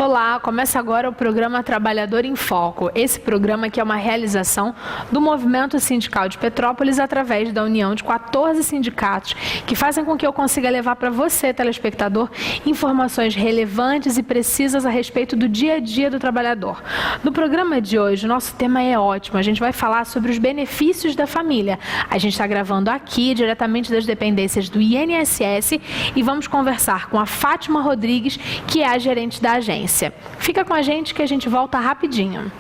Olá, começa agora o programa Trabalhador em Foco. Esse programa que é uma realização do Movimento Sindical de Petrópolis através da união de 14 sindicatos que fazem com que eu consiga levar para você, telespectador, informações relevantes e precisas a respeito do dia a dia do trabalhador. No programa de hoje, o nosso tema é ótimo. A gente vai falar sobre os benefícios da família. A gente está gravando aqui, diretamente das dependências do INSS, e vamos conversar com a Fátima Rodrigues, que é a gerente da agência. Fica com a gente que a gente volta rapidinho.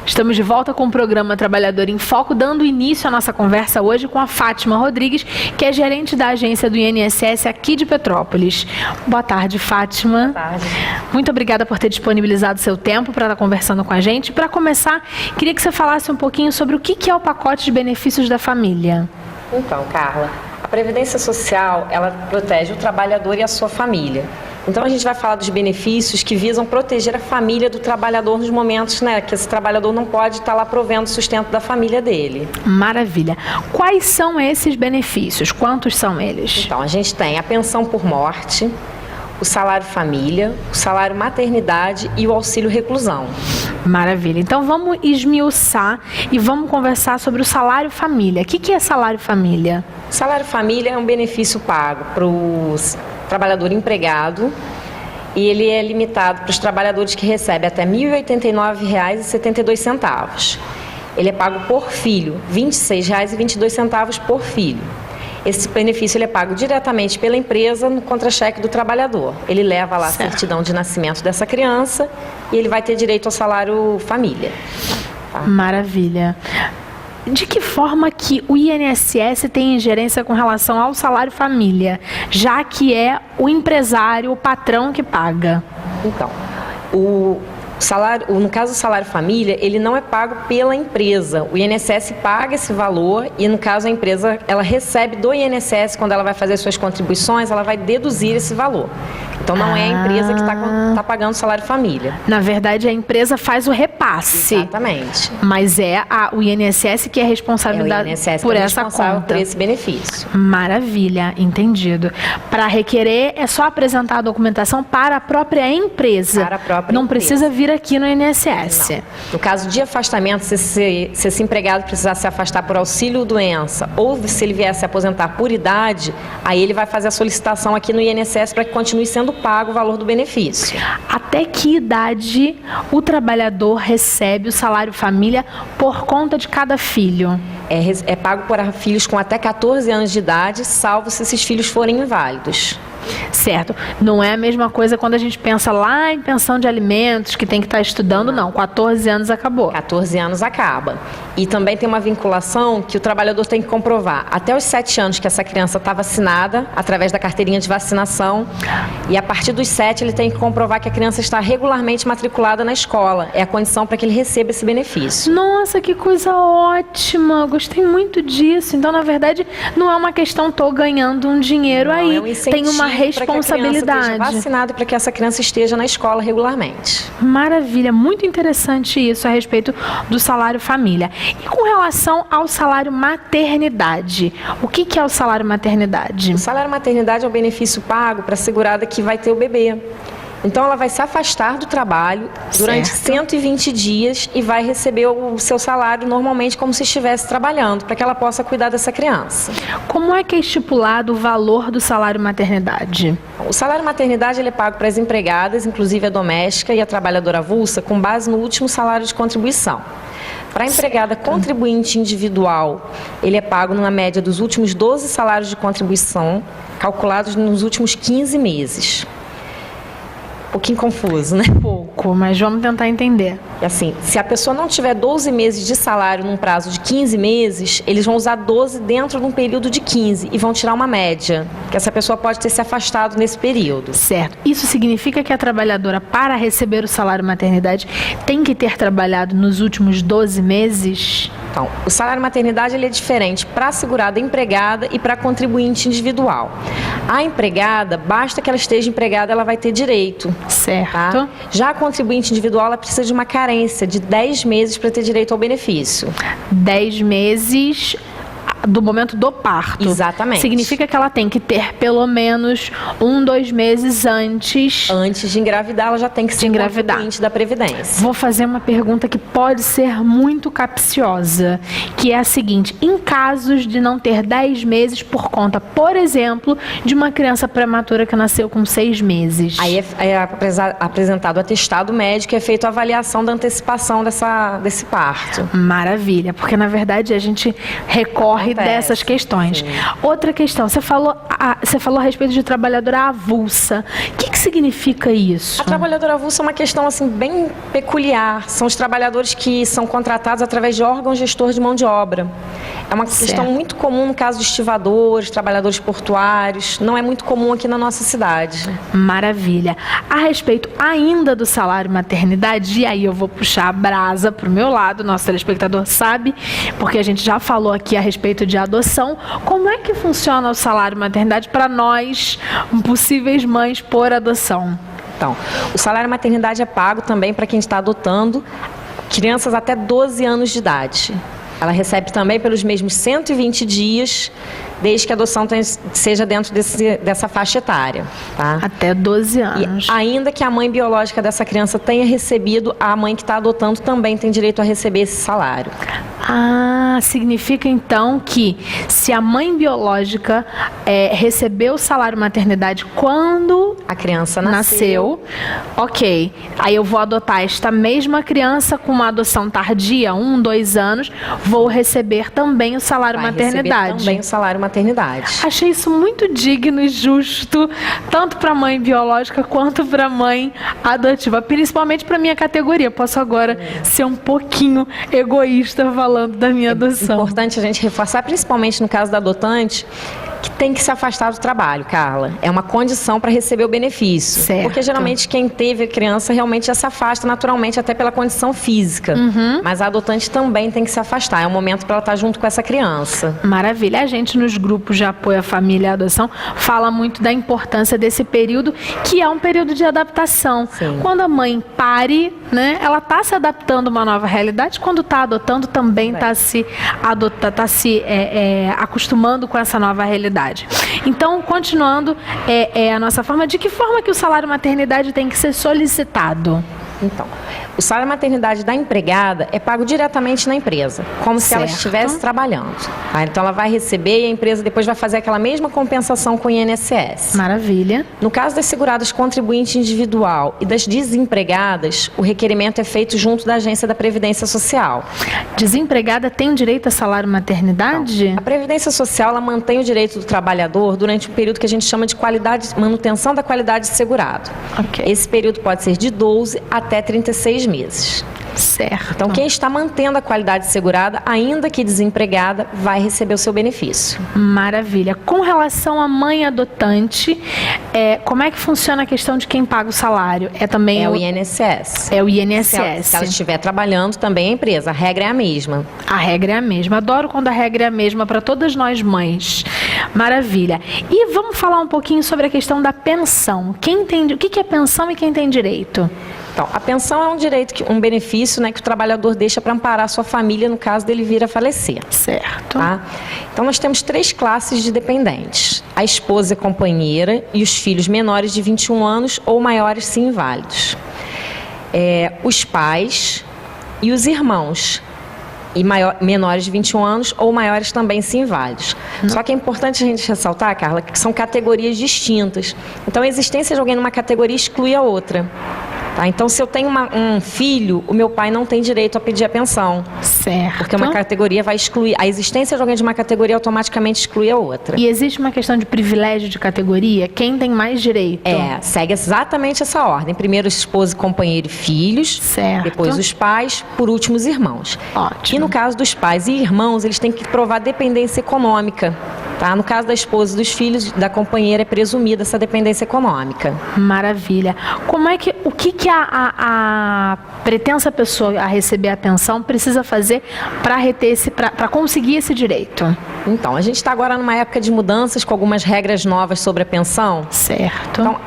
Estamos de volta com o programa Trabalhador em Foco, dando início à nossa conversa hoje com a Fátima Rodrigues, que é gerente da agência do INSS aqui de Petrópolis. Boa tarde, Fátima. Boa tarde. Muito obrigada por ter disponibilizado seu tempo para estar conversando com a gente. Para começar, queria que você falasse um pouquinho sobre o que é o pacote de benefícios da família. Então, Carla, a Previdência Social, ela protege o trabalhador e a sua família. Então, a gente vai falar dos benefícios que visam proteger a família do trabalhador nos momentos, que esse trabalhador não pode estar lá provendo o sustento da família dele. Maravilha. Quais são esses benefícios? Quantos são eles? Então, a gente tem a pensão por morte, o salário família, o salário maternidade e o auxílio reclusão. Maravilha. Então, vamos esmiuçar e vamos conversar sobre o salário família. O que é salário família? Salário família é um benefício pago para os trabalhador empregado, e ele é limitado para os trabalhadores que recebem até R$ 1.089,72. Ele é pago por filho, R$ 26,22 por filho. Esse benefício ele é pago diretamente pela empresa no contra-cheque do trabalhador. Ele leva lá a certidão de nascimento dessa criança e ele vai ter direito ao salário família. Tá? Maravilha. De que forma que o INSS tem ingerência com relação ao salário família, já que é o empresário, o patrão que paga? Então, no caso do salário família, ele não é pago pela empresa. O INSS paga esse valor e, no caso, a empresa ela recebe do INSS, quando ela vai fazer suas contribuições, ela vai deduzir esse valor. Então, não é a empresa que está pagando o salário família. Na verdade, a empresa faz o repasse. Exatamente. Mas é o INSS que é responsável por essa conta. Por esse benefício. Maravilha, entendido. Para requerer, é só apresentar a documentação para a própria empresa. Para a própria Não empresa. Precisa vir aqui no INSS. Não. No caso de afastamento, se esse empregado precisar se afastar por auxílio-doença ou se ele vier se aposentar por idade, aí ele vai fazer a solicitação aqui no INSS para que continue sendo pago o valor do benefício. Até que idade o trabalhador recebe o salário família por conta de cada filho? É pago por filhos com até 14 anos de idade, salvo se esses filhos forem inválidos. Certo. Não é a mesma coisa quando a gente pensa lá em pensão de alimentos, que tem que estar estudando, não. 14 anos acabou. 14 anos acaba. E também tem uma vinculação que o trabalhador tem que comprovar até os 7 anos que essa criança está vacinada, através da carteirinha de vacinação, e a partir dos 7 ele tem que comprovar que a criança está regularmente matriculada na escola. É a condição para que ele receba esse benefício. Nossa, que coisa ótima! Gostei muito disso. Então, na verdade, não é uma questão, estou ganhando um dinheiro não, aí. É um incentivo. Tem uma responsabilidade. Para que a criança esteja vacinada, para que essa criança esteja na escola regularmente. Maravilha, muito interessante isso a respeito do salário família. E com relação ao salário maternidade, o que é o salário maternidade? O salário maternidade é um benefício pago para a segurada que vai ter o bebê. Então, ela vai se afastar do trabalho durante 120 dias e vai receber o seu salário normalmente como se estivesse trabalhando, para que ela possa cuidar dessa criança. Como é que é estipulado o valor do salário maternidade? O salário maternidade ele é pago para as empregadas, inclusive a doméstica e a trabalhadora avulsa, com base no último salário de contribuição. Para a empregada contribuinte individual, ele é pago na média dos últimos 12 salários de contribuição, calculados nos últimos 15 meses. Um pouquinho confuso, né? Pouco, mas vamos tentar entender. Assim, se a pessoa não tiver 12 meses de salário num prazo de 15 meses, eles vão usar 12 dentro de um período de 15 e vão tirar uma média, que essa pessoa pode ter se afastado nesse período. Certo. Isso significa que a trabalhadora, para receber o salário maternidade, tem que ter trabalhado nos últimos 12 meses? Então, o salário maternidade ele é diferente para a segurada empregada e para a contribuinte individual. A empregada, basta que ela esteja empregada, ela vai ter direito. Certo. Tá? Já a contribuinte individual, ela precisa de uma carência de 10 meses para ter direito ao benefício. 10 meses do momento do parto. Exatamente. Significa que ela tem que ter pelo menos 2 meses antes de engravidar, ela já tem que ser contribuinte da Previdência. Vou fazer uma pergunta que pode ser muito capciosa, que é a seguinte: em casos de não ter 10 meses por conta, por exemplo, de uma criança prematura que nasceu com 6 meses. Aí é apresentado o atestado médico e é feita a avaliação da antecipação desse parto. Maravilha, porque na verdade a gente recorre dessas questões. Sim. Outra questão, você falou a respeito de trabalhadora avulsa. O que significa isso? A trabalhadora avulsa é uma questão assim bem peculiar. São os trabalhadores que são contratados através de órgão gestor de mão de obra. É uma questão muito comum no caso de estivadores, trabalhadores portuários. Não é muito comum aqui na nossa cidade. Maravilha. A respeito ainda do salário maternidade, e aí eu vou puxar a brasa para o meu lado, nosso telespectador sabe, porque a gente já falou aqui a respeito de adoção. Como é que funciona o salário maternidade para nós, possíveis mães por adoção? Então, o salário maternidade é pago também para quem está adotando crianças até 12 anos de idade. Ela recebe também pelos mesmos 120 dias, desde que a adoção seja dentro dessa faixa etária. Tá? Até 12 anos. E ainda que a mãe biológica dessa criança tenha recebido, a mãe que está adotando também tem direito a receber esse salário. Significa então que se a mãe biológica recebeu o salário maternidade quando a criança nasceu, ok, aí eu vou adotar esta mesma criança com uma adoção tardia, 1, 2 anos, vou receber também o salário maternidade. Receber também o salário maternidade. Achei isso muito digno e justo, tanto para a mãe biológica quanto para a mãe adotiva, principalmente para minha categoria. Posso agora ser um pouquinho egoísta falando da minha adoção. É importante a gente reforçar, principalmente no caso da adotante, que tem que se afastar do trabalho, Carla. É uma condição para receber o benefício. Certo. Porque geralmente quem teve a criança realmente já se afasta naturalmente, até pela condição física. Mas a adotante também tem que se afastar. É um momento para ela estar junto com essa criança. Maravilha. A gente nos grupos de apoio à família e à adoção fala muito da importância desse período, que é um período de adaptação. Sim. Quando a mãe pare, né, ela está se adaptando a uma nova realidade. Quando está adotando, também está se acostumando com essa nova realidade. Então, continuando a nossa forma, de que forma que o salário maternidade tem que ser solicitado? Então, o salário maternidade da empregada é pago diretamente na empresa, como se ela estivesse trabalhando. Tá? Então, ela vai receber e a empresa depois vai fazer aquela mesma compensação com o INSS. Maravilha. No caso das seguradas contribuinte individual e das desempregadas, o requerimento é feito junto da Agência da Previdência Social. Desempregada tem direito a salário maternidade? Não. A Previdência Social ela mantém o direito do trabalhador durante um período que a gente chama de manutenção da qualidade de segurado. Okay. Esse período pode ser de 12 até 36 meses. Certo. Então, quem está mantendo a qualidade segurada, ainda que desempregada, vai receber o seu benefício. Maravilha. Com relação à mãe adotante, como é que funciona a questão de quem paga o salário? É o INSS. É o INSS. Se ela estiver trabalhando, também a empresa. A regra é a mesma. A regra é a mesma. Adoro quando a regra é a mesma para todas nós mães. Maravilha. E vamos falar um pouquinho sobre a questão da pensão. O que é pensão e quem tem direito? Então, a pensão é um direito, um benefício, né, que o trabalhador deixa para amparar a sua família no caso dele vir a falecer. Certo. Tá? Então, nós temos 3 classes de dependentes. A esposa e companheira e os filhos menores de 21 anos ou maiores se inválidos. Os pais e os irmãos. E menores de 21 anos ou maiores também se inválidos. Só que é importante a gente ressaltar, Carla, que são categorias distintas. Então, a existência de alguém numa categoria exclui a outra. Tá? Então, se eu tenho um filho, o meu pai não tem direito a pedir a pensão. Certo. Porque uma categoria vai excluir. A existência de alguém de uma categoria automaticamente exclui a outra. E existe uma questão de privilégio de categoria? Quem tem mais direito? Segue exatamente essa ordem. Primeiro, esposa, companheiro e filhos. Certo. Depois, os pais. Por último, os irmãos. Ótimo. E no caso dos pais e irmãos, eles têm que provar dependência econômica Tá? No caso da esposa e dos filhos, da companheira, é presumida essa dependência econômica. Maravilha. O que a pretensa pessoa a receber a pensão precisa fazer para conseguir esse direito? Então, a gente está agora numa época de mudanças com algumas regras novas sobre a pensão. Certo. Então,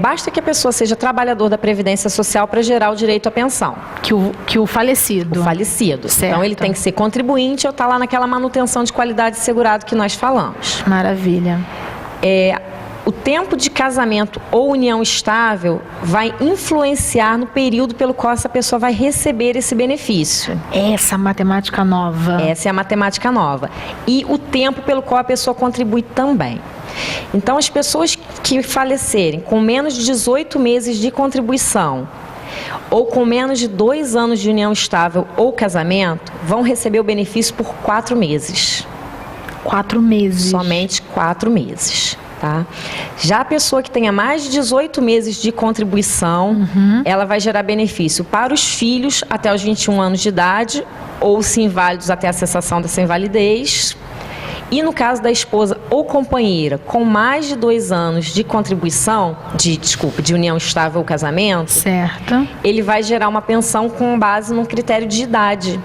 basta que a pessoa seja trabalhador da Previdência Social para gerar o direito à pensão. Que o falecido. O falecido. Certo. Então, ele tem que ser contribuinte ou estar lá naquela manutenção de qualidade de segurado que nós falamos. Maravilha. O tempo de casamento ou união estável vai influenciar no período pelo qual essa pessoa vai receber esse benefício. Essa matemática nova. Essa é a matemática nova. E o tempo pelo qual a pessoa contribui também. Então, as pessoas que falecerem com menos de 18 meses de contribuição ou com menos de 2 anos de união estável ou casamento vão receber o benefício por 4 meses. 4 meses? Somente 4 meses. Tá? Já a pessoa que tenha mais de 18 meses de contribuição, ela vai gerar benefício para os filhos até os 21 anos de idade, ou se inválidos até a cessação dessa invalidez. E no caso da esposa ou companheira com mais de 2 anos de contribuição, de união estável ou casamento, certo, ele vai gerar uma pensão com base num critério de idade.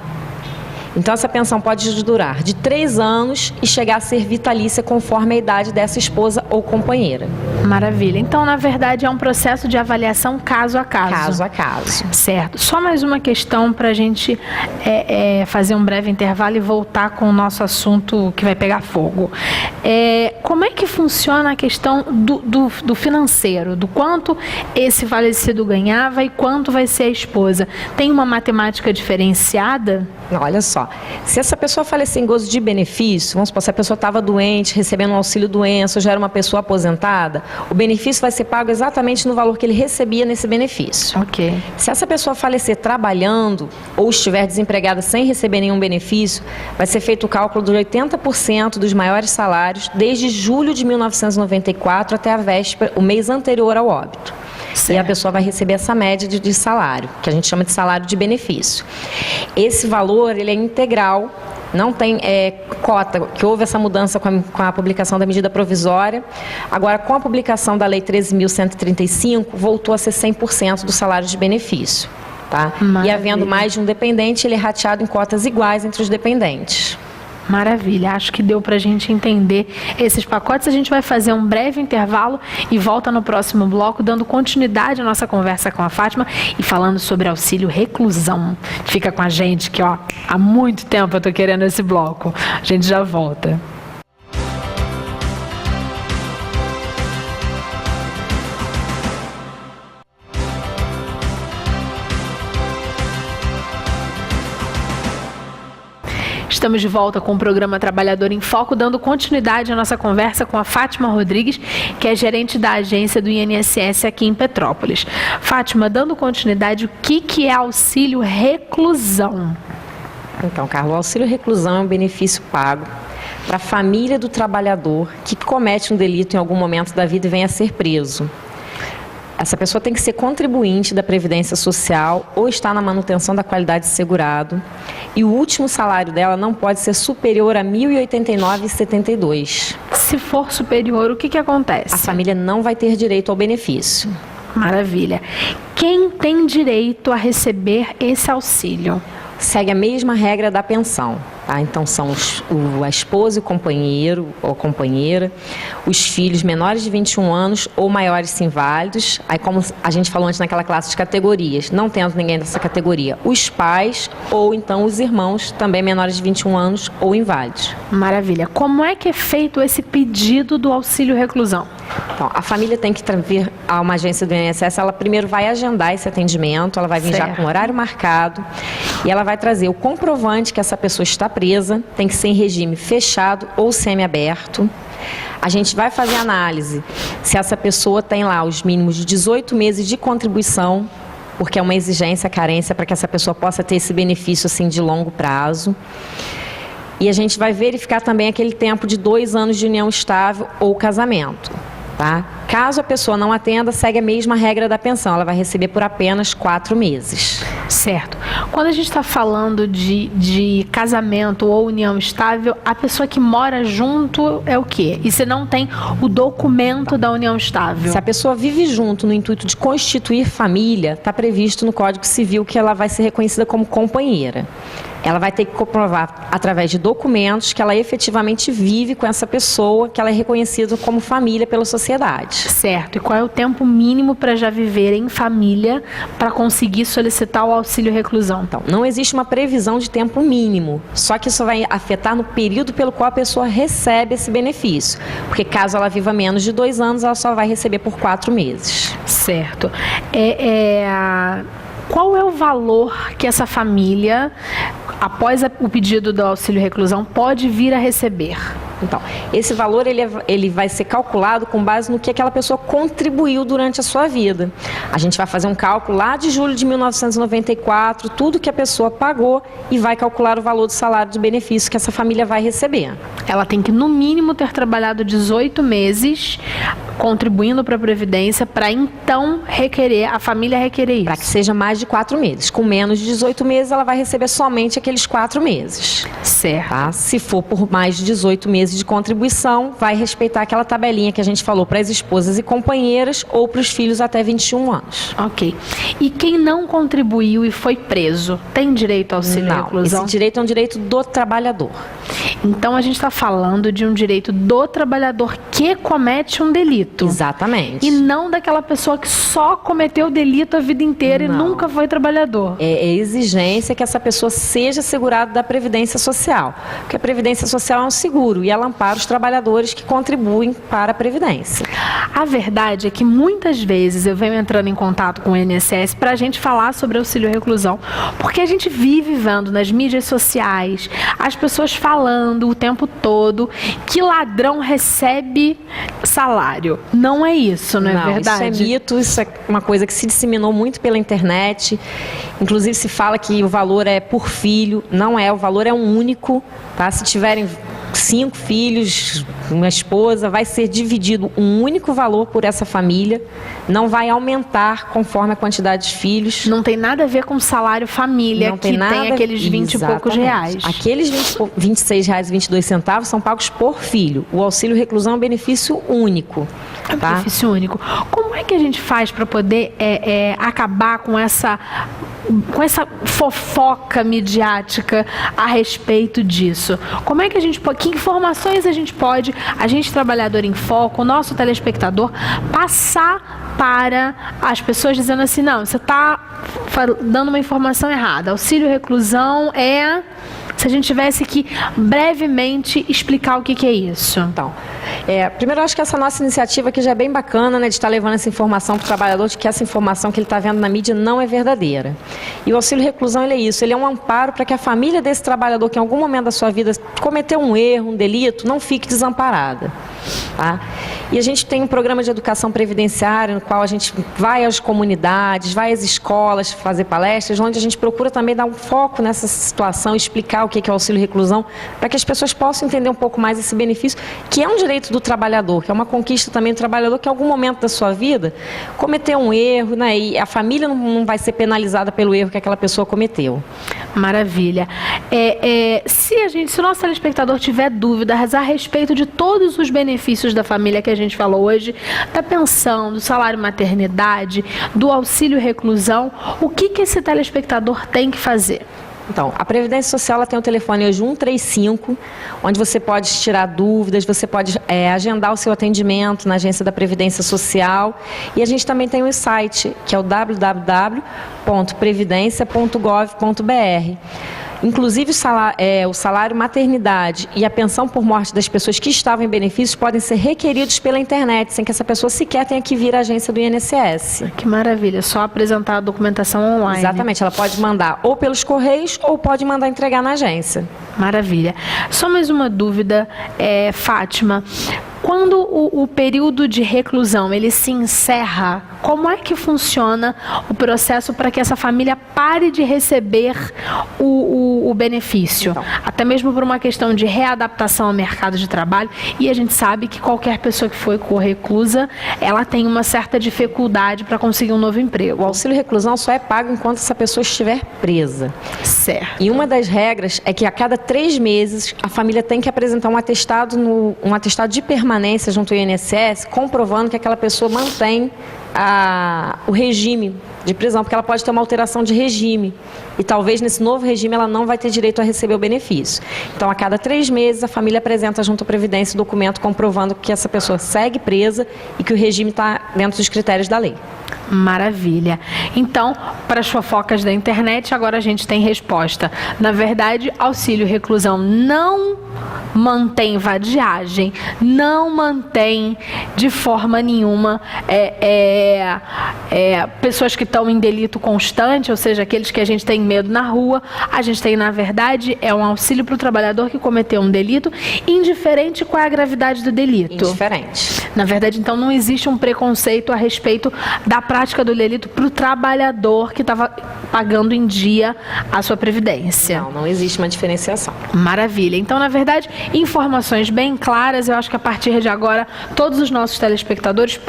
Então, essa pensão pode durar de 3 anos e chegar a ser vitalícia conforme a idade dessa esposa ou companheira. Maravilha. Então, na verdade, é um processo de avaliação caso a caso. Caso a caso. Certo. Só mais uma questão para a gente fazer um breve intervalo e voltar com o nosso assunto que vai pegar fogo. Como é que funciona a questão do financeiro? Do quanto esse falecido ganhava e quanto vai ser a esposa? Tem uma matemática diferenciada? Olha só, se essa pessoa falecer em gozo de benefício, vamos supor, se a pessoa estava doente, recebendo um auxílio-doença, ou já era uma pessoa aposentada, o benefício vai ser pago exatamente no valor que ele recebia nesse benefício. Ok. Se essa pessoa falecer trabalhando ou estiver desempregada sem receber nenhum benefício, vai ser feito o cálculo de 80% dos maiores salários desde julho de 1994 até a véspera, o mês anterior ao óbito. Certo. E a pessoa vai receber essa média de salário, que a gente chama de salário de benefício. Esse valor, ele é integral, não tem cota, que houve essa mudança com a publicação da medida provisória. Agora, com a publicação da Lei 13.135, voltou a ser 100% do salário de benefício. Tá? E havendo mais de um dependente, ele é rateado em cotas iguais entre os dependentes. Maravilha, acho que deu para a gente entender esses pacotes. A gente vai fazer um breve intervalo e volta no próximo bloco, dando continuidade à nossa conversa com a Fátima e falando sobre auxílio reclusão. Fica com a gente que, há muito tempo eu estou querendo esse bloco. A gente já volta. Estamos de volta com o programa Trabalhador em Foco, dando continuidade à nossa conversa com a Fátima Rodrigues, que é gerente da agência do INSS aqui em Petrópolis. Fátima, dando continuidade, o que é auxílio reclusão? Então, Carlos, o auxílio reclusão é um benefício pago para a família do trabalhador que comete um delito em algum momento da vida e venha a ser preso. Essa pessoa tem que ser contribuinte da Previdência Social ou estar na manutenção da qualidade de segurado. E o último salário dela não pode ser superior a R$ 1.089,72. Se for superior, o que acontece? A família não vai ter direito ao benefício. Maravilha. Quem tem direito a receber esse auxílio? Segue a mesma regra da pensão. Tá? Então, são a esposa e o companheiro ou companheira, os filhos menores de 21 anos ou maiores se inválidos. Aí, como a gente falou antes naquela classe de categorias, não tendo ninguém dessa categoria, os pais ou então os irmãos, também menores de 21 anos ou inválidos. Maravilha. Como é que é feito esse pedido do auxílio reclusão? Então, a família tem que vir a uma agência do INSS, ela primeiro vai agendar esse atendimento, ela vai vir já com horário marcado e ela vai trazer o comprovante que essa pessoa está presa, tem que ser em regime fechado ou semiaberto. A gente vai fazer análise se essa pessoa tem lá os mínimos de 18 meses de contribuição, porque é uma exigência, carência, para que essa pessoa possa ter esse benefício assim, de longo prazo. E a gente vai verificar também aquele tempo de 2 anos de união estável ou casamento. Tá? Caso a pessoa não atenda, segue a mesma regra da pensão. Ela vai receber por apenas 4 meses. Certo. Quando a gente está falando de casamento ou união estável, a pessoa que mora junto é o quê? E se não tem o documento da união estável? Se a pessoa vive junto no intuito de constituir família, está previsto no Código Civil que ela vai ser reconhecida como companheira. Ela vai ter que comprovar, através de documentos, que ela efetivamente vive com essa pessoa, que ela é reconhecida como família pela sociedade. Certo. E qual é o tempo mínimo para já viver em família para conseguir solicitar o auxílio reclusão? Então, não existe uma previsão de tempo mínimo, só que isso vai afetar no período pelo qual a pessoa recebe esse benefício. Porque caso ela viva menos de 2 anos, ela só vai receber por 4 meses. Certo. Qual é o valor que essa família, após o pedido do auxílio reclusão, pode vir a receber? Então, esse valor ele vai ser calculado com base no que aquela pessoa contribuiu durante a sua vida. A gente vai fazer um cálculo lá de julho de 1994, tudo que a pessoa pagou, e vai calcular o valor do salário de benefício que essa família vai receber. Ela tem que, no mínimo, ter trabalhado 18 meses contribuindo para a Previdência para então a família requerer isso. Para que seja mais de 4 meses. Com menos de 18 meses, ela vai receber somente aqueles 4 meses. Certo. Tá? Se for por mais de 18 meses de contribuição, vai respeitar aquela tabelinha que a gente falou para as esposas e companheiras ou para os filhos até 21 anos. Ok. E quem não contribuiu e foi preso, tem direito ao auxílio reclusão? Esse direito é um direito do trabalhador. Então, a gente está falando de um direito do trabalhador que comete um delito. Exatamente. E não daquela pessoa que só cometeu o delito a vida inteira e nunca foi trabalhador. É exigência que essa pessoa seja segurada da Previdência Social. Porque a Previdência Social é um seguro e ela ampara os trabalhadores que contribuem para a Previdência. A verdade é que muitas vezes eu venho entrando em contato com o INSS para a gente falar sobre auxílio reclusão, porque a gente vive vendo nas mídias sociais as pessoas falando o tempo todo que ladrão recebe salário. Não é isso, não é verdade? Isso é mito, isso é uma coisa que se disseminou muito pela internet. Inclusive se fala que o valor é por filho. Não é, o valor é um único. Tá? Se tiverem 5 filhos, uma esposa, vai ser dividido um único valor por essa família, não vai aumentar conforme a quantidade de filhos. Não tem nada a ver com salário família, não tem aqueles 20 e poucos reais. Aqueles R$ 26,22 são pagos por filho. O auxílio reclusão é um benefício único. É um benefício único. Como é que a gente faz para poder acabar com essa fofoca midiática a respeito disso? Como é que que informações a gente trabalhador em foco, o nosso telespectador, passar para as pessoas dizendo assim, não, você está dando uma informação errada. Auxílio reclusão se a gente tivesse que brevemente explicar o que é isso. Então, primeiro eu acho que essa nossa iniciativa aqui já é bem bacana, né, de estar levando essa informação para o trabalhador, de que essa informação que ele está vendo na mídia não é verdadeira. E o auxílio reclusão, ele é isso, ele é um amparo para que a família desse trabalhador que em algum momento da sua vida cometeu um erro, um delito, não fique desamparada. Tá? E a gente tem um programa de educação previdenciária no qual a gente vai às comunidades, vai às escolas fazer palestras, onde a gente procura também dar um foco nessa situação, explicar o que é o auxílio reclusão, para que as pessoas possam entender um pouco mais esse benefício, que é um direito do trabalhador, que é uma conquista também do trabalhador, que em algum momento da sua vida cometeu um erro, né, e a família não vai ser penalizada pelo erro que aquela pessoa cometeu. Maravilha. Se o nosso telespectador tiver dúvidas a respeito de todos os benefícios da família que a gente falou hoje, da pensão, do salário maternidade, do auxílio reclusão, o que esse telespectador tem que fazer? Então, a Previdência Social ela tem o telefone hoje 135, onde você pode tirar dúvidas, você pode agendar o seu atendimento na agência da Previdência Social. E a gente também tem um site, que é o www.previdencia.gov.br. Inclusive o salário maternidade e a pensão por morte das pessoas que estavam em benefícios podem ser requeridos pela internet, sem que essa pessoa sequer tenha que vir à agência do INSS. Que maravilha, só apresentar a documentação online. Exatamente, ela pode mandar ou pelos correios ou pode mandar entregar na agência. Maravilha. Só mais uma dúvida, Fátima. Quando o período de reclusão ele se encerra, como é que funciona o processo para que essa família pare de receber o o benefício, Então. até mesmo por uma questão de readaptação ao mercado de trabalho, e a gente sabe que qualquer pessoa que foi reclusa, ela tem uma certa dificuldade para conseguir um novo emprego. O auxílio reclusão só é pago enquanto essa pessoa estiver presa. Certo. E uma das regras é que a cada 3 meses a família tem que apresentar um atestado de permanência junto ao INSS, comprovando que aquela pessoa mantém o regime de prisão, porque ela pode ter uma alteração de regime e talvez nesse novo regime ela não vai ter direito a receber o benefício. Então, a cada 3 meses a família apresenta junto à Previdência o documento comprovando que essa pessoa segue presa e que o regime está dentro dos critérios da lei. Maravilha. Então, para as fofocas da internet, agora a gente tem resposta. Na verdade, auxílio reclusão não mantém vadiagem, não mantém de forma nenhuma pessoas que estão em delito constante, ou seja, aqueles que a gente tem medo na rua. A gente tem, na verdade, um auxílio para o trabalhador que cometeu um delito, indiferente qual é a gravidade do delito. Indiferente. Na verdade, então, não existe um preconceito a respeito da prática do delito para o trabalhador que estava pagando em dia a sua previdência. Não existe uma diferenciação. Maravilha. Então, na verdade, informações bem claras. Eu acho que a partir de agora, todos os nossos telespectadores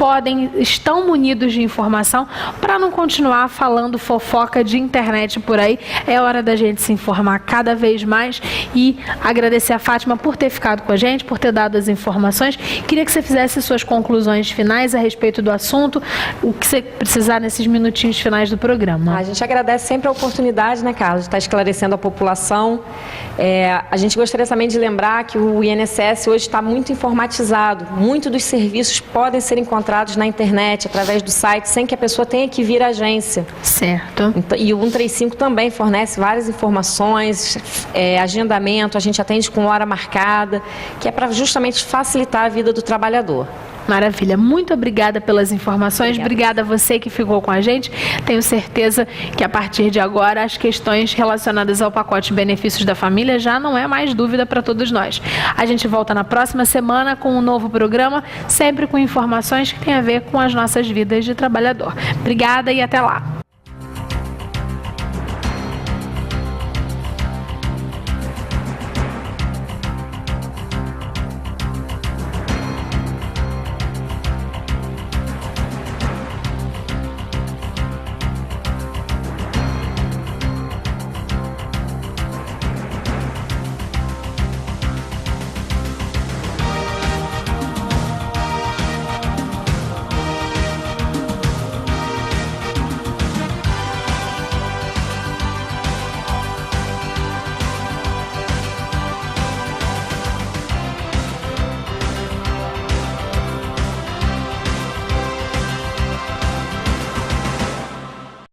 estão munidos de informação para não continuar falando fofoca de internet por aí. É hora da gente se informar cada vez mais e agradecer a Fátima por ter ficado com a gente, por ter dado as informações. Queria que você fizesse suas conclusões finais a respeito do assunto, o que você precisar nesses minutinhos finais do programa. A gente agradece sempre a oportunidade, né, Carlos, de estar esclarecendo a população. A gente gostaria também de lembrar que o INSS hoje está muito informatizado. Muitos dos serviços podem ser encontrados na internet, através do site, sem que a pessoa tenha que vir à agência. Certo. E o 135 também fornece várias informações, agendamento, a gente atende com hora marcada, que é para justamente facilitar a vida do trabalhador. Maravilha. Muito obrigada pelas informações. Obrigada a você que ficou com a gente. Tenho certeza que a partir de agora as questões relacionadas ao pacote de benefícios da família já não é mais dúvida para todos nós. A gente volta na próxima semana com um novo programa, sempre com informações que têm a ver com as nossas vidas de trabalhador. Obrigada e até lá.